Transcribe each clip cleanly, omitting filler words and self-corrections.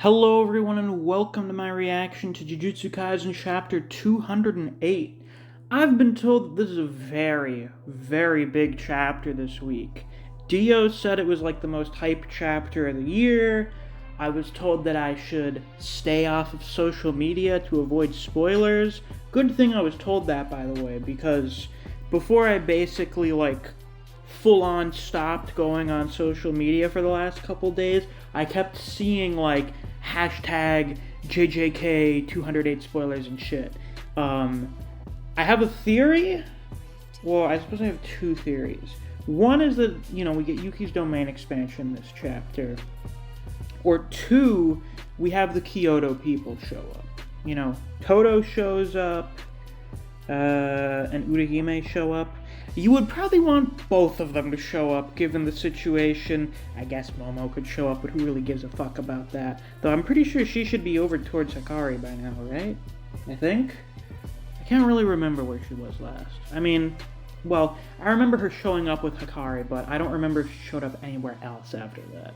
Hello everyone and welcome to my reaction to Jujutsu Kaisen chapter 208. I've been told that this is a very, very big chapter this week. Dio said it was like the most hyped chapter of the year. I was told that I should stay off of social media to avoid spoilers. Good thing I was told that, by the way, because before I basically full on stopped going on social media for the last couple days, I kept seeing hashtag JJK 208 spoilers and shit. I have a theory. Well, I suppose I have two theories. One is that, we get Yuki's domain expansion this chapter. Or two, we have the Kyoto people show up. Todo shows up, and Urahime show up. You would probably want both of them to show up, given the situation. I guess Momo could show up, but who really gives a fuck about that? Though I'm pretty sure she should be over towards Hikari by now, right? I think? I can't really remember where she was last. I remember her showing up with Hikari, but I don't remember if she showed up anywhere else after that.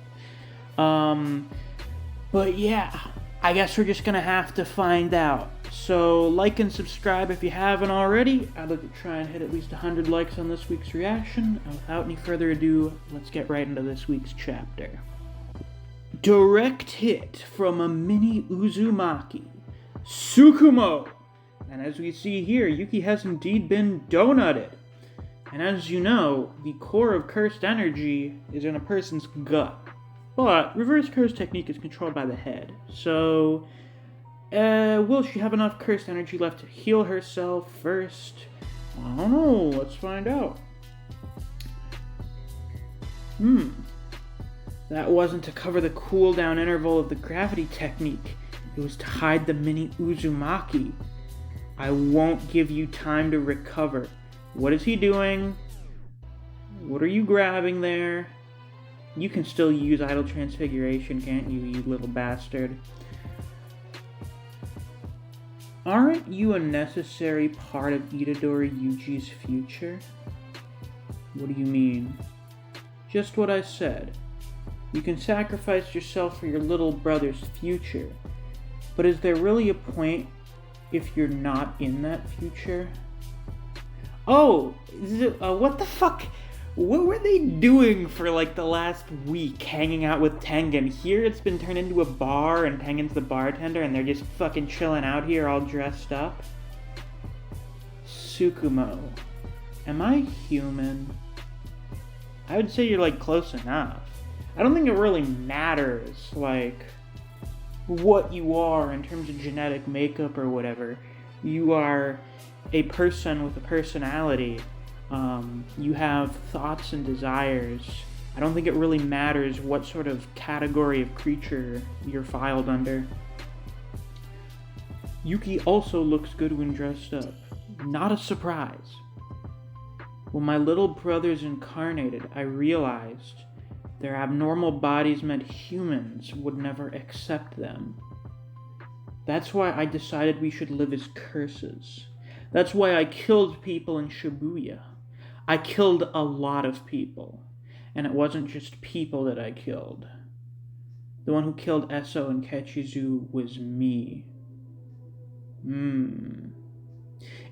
But yeah, I guess we're just gonna have to find out. So like and subscribe if you haven't already. I'd like to try and hit at least 100 likes on this week's reaction. And without any further ado, let's get right into this week's chapter. Direct hit from a mini Uzumaki, Tsukumo. And as we see here, Yuki has indeed been donutted. And as you know, the core of cursed energy is in a person's gut. But reverse curse technique is controlled by the head. So, will she have enough cursed energy left to heal herself first? I don't know. Let's find out. That wasn't to cover the cooldown interval of the gravity technique. It was to hide the mini Uzumaki. I won't give you time to recover. What is he doing? What are you grabbing there? You can still use Idle Transfiguration, can't you, you little bastard? Aren't you a necessary part of Itadori Yuji's future? What do you mean? Just what I said. You can sacrifice yourself for your little brother's future. But is there really a point if you're not in that future? Oh, what the fuck? What were they doing for the last week, hanging out with Tengen? Here it's been turned into a bar and Tengen's the bartender and they're just fucking chilling out here all dressed up. Tsukumo. Am I human? I would say you're close enough. I don't think it really matters what you are in terms of genetic makeup or whatever. You are a person with a personality. You have thoughts and desires. I don't think it really matters what sort of category of creature you're filed under. Yuki also looks good when dressed up. Not a surprise. When my little brothers incarnated, I realized their abnormal bodies meant humans would never accept them. That's why I decided we should live as curses. That's why I killed people in Shibuya. I killed a lot of people. And it wasn't just people that I killed. The one who killed Eso and Kechizu was me.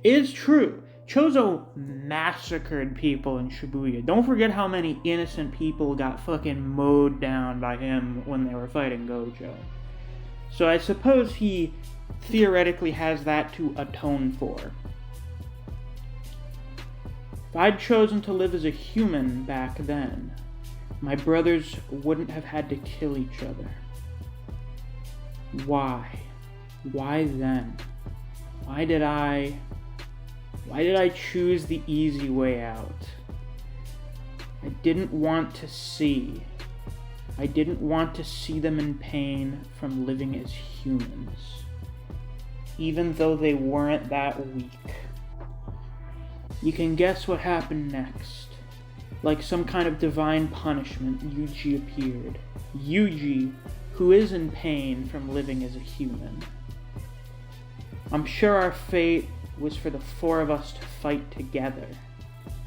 It is true. Choso massacred people in Shibuya. Don't forget how many innocent people got fucking mowed down by him when they were fighting Gojo. So I suppose he theoretically has that to atone for. If I'd chosen to live as a human back then, my brothers wouldn't have had to kill each other. Why? Why then? Why did I choose the easy way out? I didn't want to see. I didn't want to see them in pain from living as humans, even though they weren't that weak. You can guess what happened next. Like some kind of divine punishment, Yuji appeared. Yuji, who is in pain from living as a human. I'm sure our fate was for the four of us to fight together.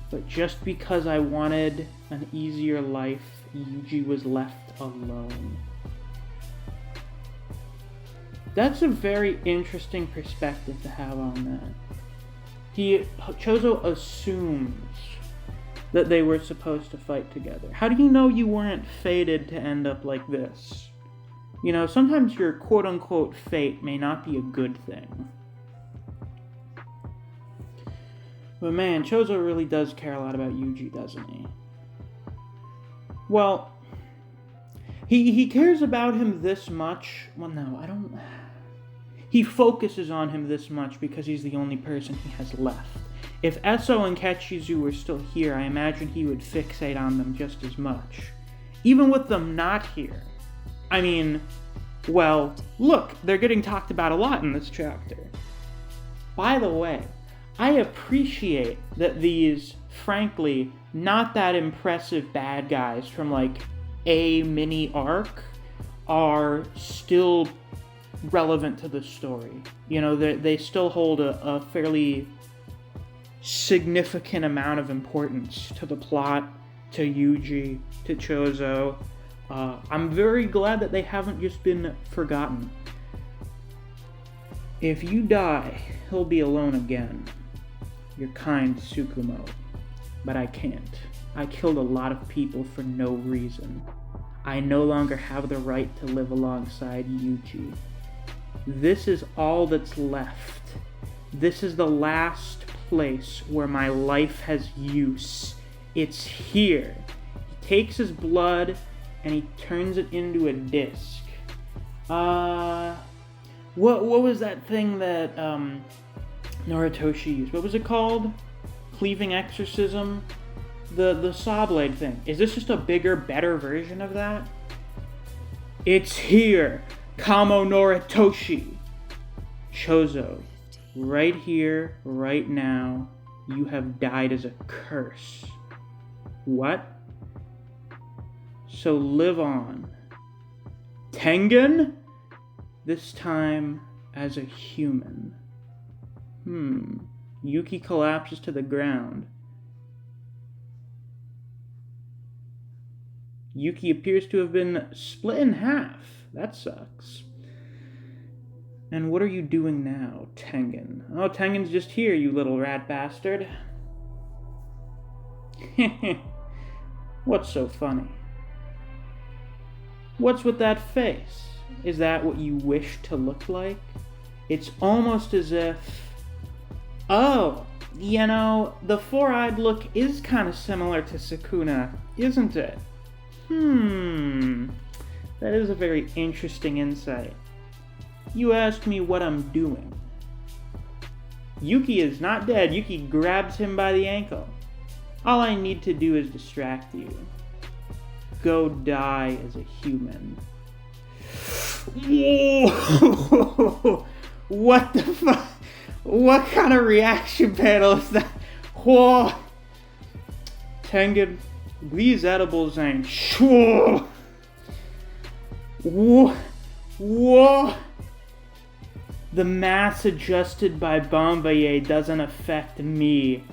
But just because I wanted an easier life, Yuji was left alone. That's a very interesting perspective to have on that. Choso assumes that they were supposed to fight together. How do you know you weren't fated to end up like this? You know, sometimes your quote-unquote fate may not be a good thing. But man, Choso really does care a lot about Yuji, doesn't he? Well, he cares about him this much. Well, no, I don't... He focuses on him this much because he's the only person he has left. If Eso and Kechizu were still here, I imagine he would fixate on them just as much. Even with them not here. I mean, well, look, they're getting talked about a lot in this chapter. By the way, I appreciate that these, frankly, not that impressive bad guys from, like, a mini arc are still relevant to the story. You know, they still hold a fairly significant amount of importance to the plot, to Yuji, to Choso. I'm very glad that they haven't just been forgotten. If you die, he'll be alone again. Your kind Tsukumo. But I can't. I killed a lot of people for no reason. I no longer have the right to live alongside Yuji. This is all that's left. This is the last place where my life has use. It's here. He takes his blood and he turns it into a disc. What was that thing that Noritoshi used? What was it called? Cleaving exorcism? The saw blade thing. Is this just a bigger, better version of that? It's here! Kamo Noritoshi! Choso, right here, right now, you have died as a curse. What? So live on. Tengen? This time as a human. Yuki collapses to the ground. Yuki appears to have been split in half. That sucks. And what are you doing now, Tengen? Oh, Tengen's just here, you little rat bastard. What's so funny? What's with that face? Is that what you wish to look like? It's almost as if... Oh, you know, the four-eyed look is kind of similar to Sukuna, isn't it? That is a very interesting insight. You asked me what I'm doing. Yuki is not dead. Yuki grabs him by the ankle. All I need to do is distract you. Go die as a human. Whoa! What the fuck? What kind of reaction panel is that? Whoa! Tengen, these edibles ain't sure. Whoa! Whoa! The mass adjusted by Bombaye doesn't affect me,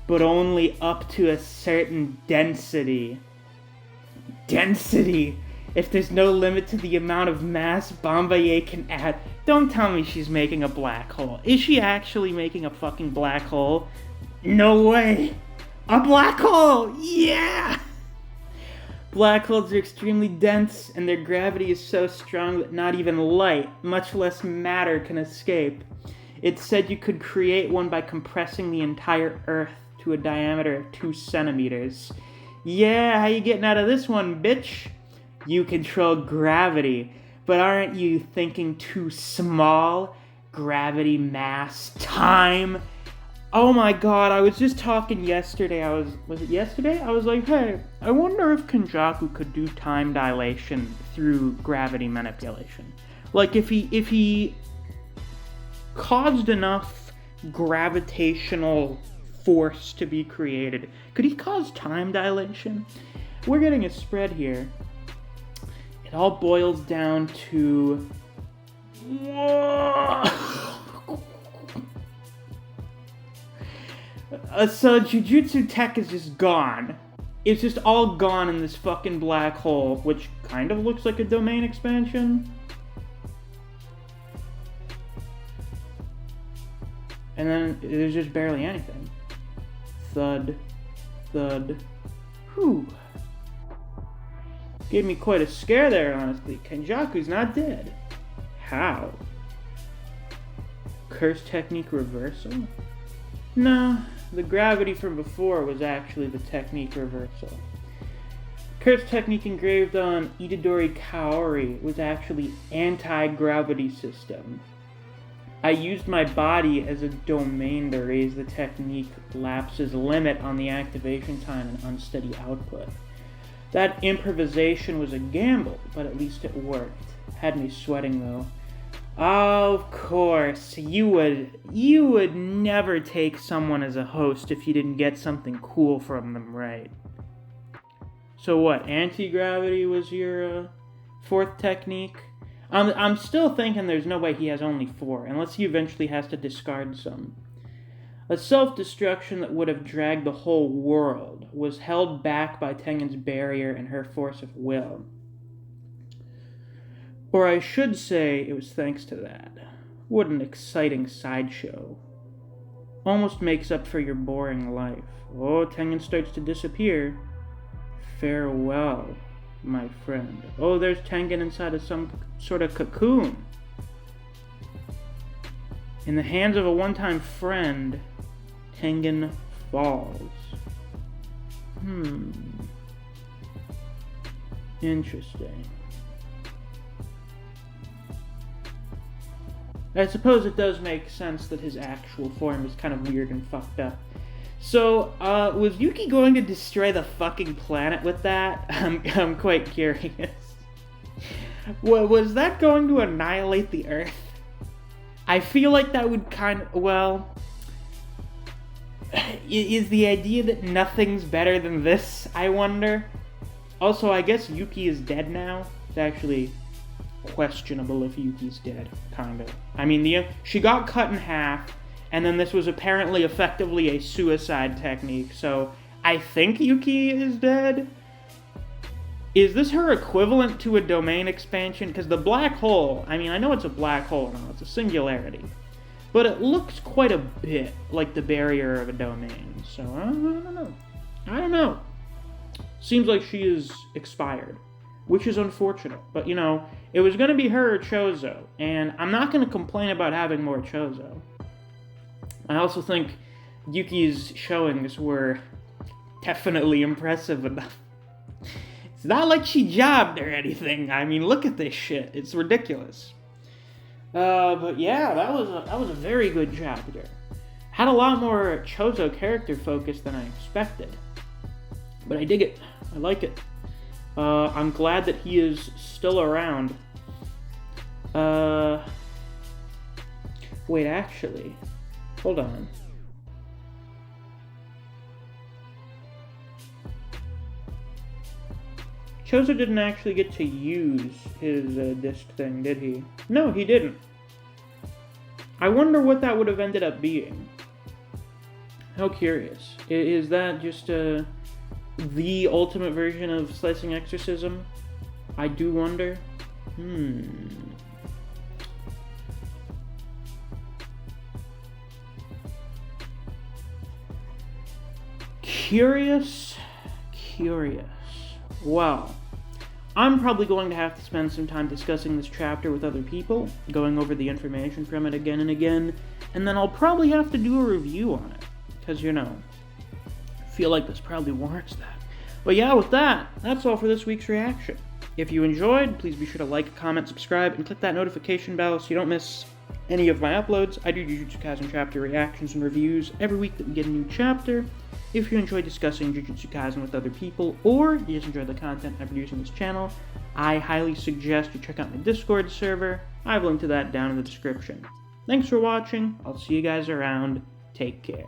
but only up to a certain density. Density? If there's no limit to the amount of mass Bombaye can add... Don't tell me she's making a black hole. Is she actually making a fucking black hole? No way! A black hole! Yeah! Black holes are extremely dense, and their gravity is so strong that not even light, much less matter, can escape. It said you could create one by compressing the entire Earth to a diameter of 2 centimeters. Yeah, how you getting out of this one, bitch? You control gravity, but aren't you thinking too small? Gravity, mass, time... Oh my god, I was just talking yesterday, was it yesterday? I was like, hey, I wonder if Kenjaku could do time dilation through gravity manipulation. Like, if he caused enough gravitational force to be created, could he cause time dilation? We're getting a spread here. It all boils down to... So Jujutsu Tech is just gone. It's just all gone in this fucking black hole, which kind of looks like a domain expansion. And then there's just barely anything. Thud. Thud. Whew. Gave me quite a scare there, honestly. Kenjaku's not dead. How? Curse technique reversal? No, the gravity from before was actually the technique reversal. Curse technique engraved on Itadori Kaori was actually anti-gravity system. I used my body as a domain to raise the technique lapse's limit on the activation time and unsteady output. That improvisation was a gamble, but at least it worked. Had me sweating though. Of course, you would never take someone as a host if you didn't get something cool from them, right? So what, anti-gravity was your fourth technique? I'm still thinking there's no way he has only 4, unless he eventually has to discard some. A self-destruction that would have dragged the whole world was held back by Tengen's barrier and her force of will. Or I should say it was thanks to that. What an exciting sideshow. Almost makes up for your boring life. Oh, Tengen starts to disappear. Farewell, my friend. Oh, there's Tengen inside of some sort of cocoon. In the hands of a one-time friend, Tengen falls. Interesting. I suppose it does make sense that his actual form is kind of weird and fucked up. So, was Yuki going to destroy the fucking planet with that? I'm quite curious. Was that going to annihilate the Earth? I feel like that would is the idea that nothing's better than this, I wonder? Also, I guess Yuki is dead now. It's actually questionable if Yuki's dead, kind of. I mean, she got cut in half, and then this was apparently effectively a suicide technique, so I think Yuki is dead. Is this her equivalent to a domain expansion? Because the black hole, I mean, I know it's a black hole now, it's a singularity, but it looks quite a bit like the barrier of a domain, so I don't know. Seems like she is expired, which is unfortunate, but it was going to be her or Choso, and I'm not going to complain about having more Choso. I also think Yuki's showings were definitely impressive enough. It's not like she jobbed or anything. I mean, look at this shit. It's ridiculous. But yeah, that was a very good chapter. Had a lot more Choso character focus than I expected. But I dig it. I like it. I'm glad that he is still around. Wait, actually. Hold on. Choso didn't actually get to use his disc thing, did he? No, he didn't. I wonder what that would have ended up being. How curious. Is that just the ultimate version of slicing exorcism? I do wonder. Curious. Well, I'm probably going to have to spend some time discussing this chapter with other people, going over the information from it again and again, and then I'll probably have to do a review on it, because, I feel like this probably warrants that. But yeah, with that, that's all for this week's reaction. If you enjoyed, please be sure to like, comment, subscribe, and click that notification bell so you don't miss any of my uploads. I do Jujutsu Kaisen chapter reactions and reviews every week that we get a new chapter. If you enjoy discussing Jujutsu Kaisen with other people, or you just enjoy the content I produce on this channel, I highly suggest you check out my Discord server. I've linked to that down in the description. Thanks for watching. I'll see you guys around. Take care.